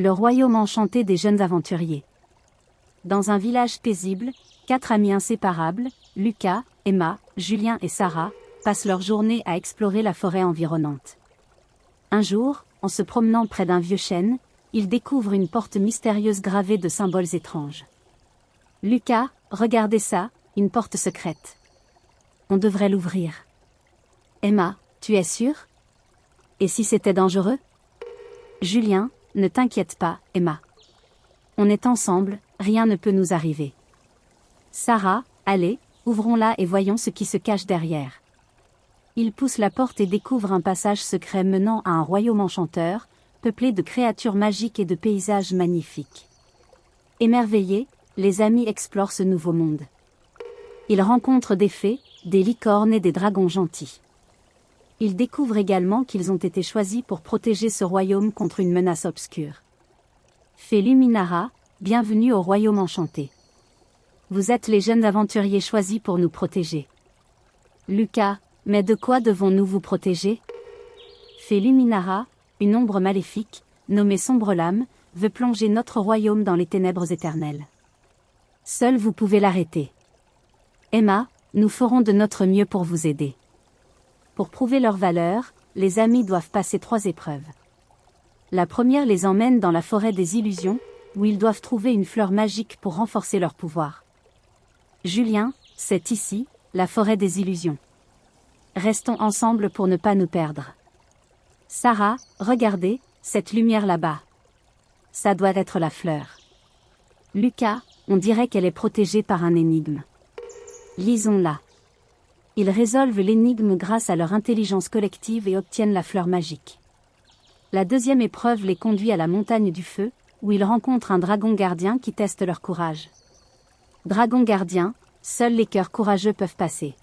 Le royaume enchanté des jeunes aventuriers. Dans un village paisible, 4 amis inséparables, Lucas, Emma, Julien et Sarah, passent leur journée à explorer la forêt environnante. Un jour, en se promenant près d'un vieux chêne, ils découvrent une porte mystérieuse gravée de symboles étranges. Lucas, regardez ça, une porte secrète. On devrait l'ouvrir. Emma, tu es sûre? Et si c'était dangereux? Julien, ne t'inquiète pas, Emma. On est ensemble, rien ne peut nous arriver. Sarah, allez, ouvrons-la et voyons ce qui se cache derrière. Ils poussent la porte et découvrent un passage secret menant à un royaume enchanteur, peuplé de créatures magiques et de paysages magnifiques. Émerveillés, les amis explorent ce nouveau monde. Ils rencontrent des fées, des licornes et des dragons gentils. Ils découvrent également qu'ils ont été choisis pour protéger ce royaume contre une menace obscure. Fée Luminara, bienvenue au royaume enchanté. Vous êtes les jeunes aventuriers choisis pour nous protéger. Lucas, mais de quoi devons-nous vous protéger? Fée Luminara, une ombre maléfique, nommée Sombre Lame, veut plonger notre royaume dans les ténèbres éternelles. Seul vous pouvez l'arrêter. Emma, nous ferons de notre mieux pour vous aider. Pour prouver leur valeur, les amis doivent passer 3 épreuves. La première les emmène dans la forêt des illusions, où ils doivent trouver une fleur magique pour renforcer leur pouvoir. Julien, c'est ici, la forêt des illusions. Restons ensemble pour ne pas nous perdre. Sarah, regardez, cette lumière là-bas. Ça doit être la fleur. Lucas, on dirait qu'elle est protégée par un énigme. Lisons-la. Ils résolvent l'énigme grâce à leur intelligence collective et obtiennent la fleur magique. La deuxième épreuve les conduit à la montagne du feu, où ils rencontrent un dragon gardien qui teste leur courage. Dragon gardien, seuls les cœurs courageux peuvent passer.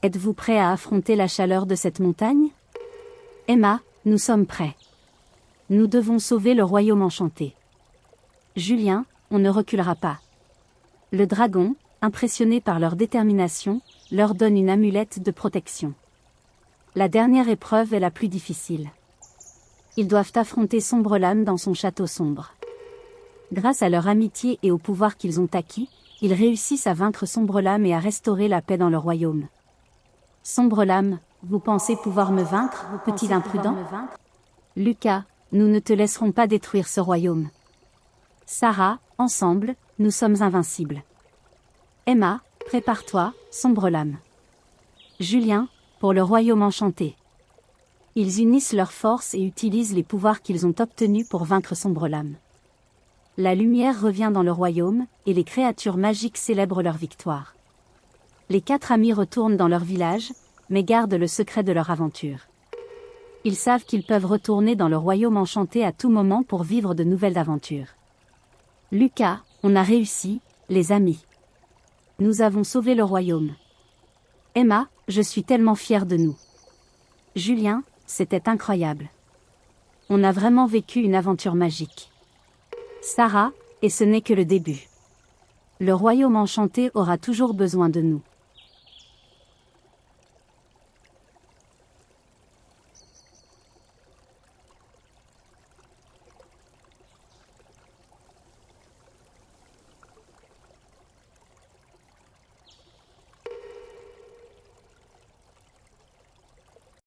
Êtes-vous prêts à affronter la chaleur de cette montagne? Emma, nous sommes prêts. Nous devons sauver le royaume enchanté. Julien, on ne reculera pas. Le dragon, impressionné par leur détermination, leur donne une amulette de protection. La dernière épreuve est la plus difficile. Ils doivent affronter Sombre Lame dans son château sombre. Grâce à leur amitié et au pouvoir qu'ils ont acquis, ils réussissent à vaincre Sombre Lame et à restaurer la paix dans le royaume. Sombre Lame, vous pensez pouvoir me vaincre, petit imprudent? Lucas, nous ne te laisserons pas détruire ce royaume. Sarah, ensemble, nous sommes invincibles. Emma, prépare-toi, Sombre Lame. Julien, pour le royaume enchanté. Ils unissent leurs forces et utilisent les pouvoirs qu'ils ont obtenus pour vaincre Sombre Lame. La lumière revient dans le royaume, et les créatures magiques célèbrent leur victoire. Les 4 amis retournent dans leur village, mais gardent le secret de leur aventure. Ils savent qu'ils peuvent retourner dans le royaume enchanté à tout moment pour vivre de nouvelles aventures. Lucas, on a réussi, les amis. Nous avons sauvé le royaume. Emma, je suis tellement fière de nous. Julien, c'était incroyable. On a vraiment vécu une aventure magique. Sarah, et ce n'est que le début. Le royaume enchanté aura toujours besoin de nous.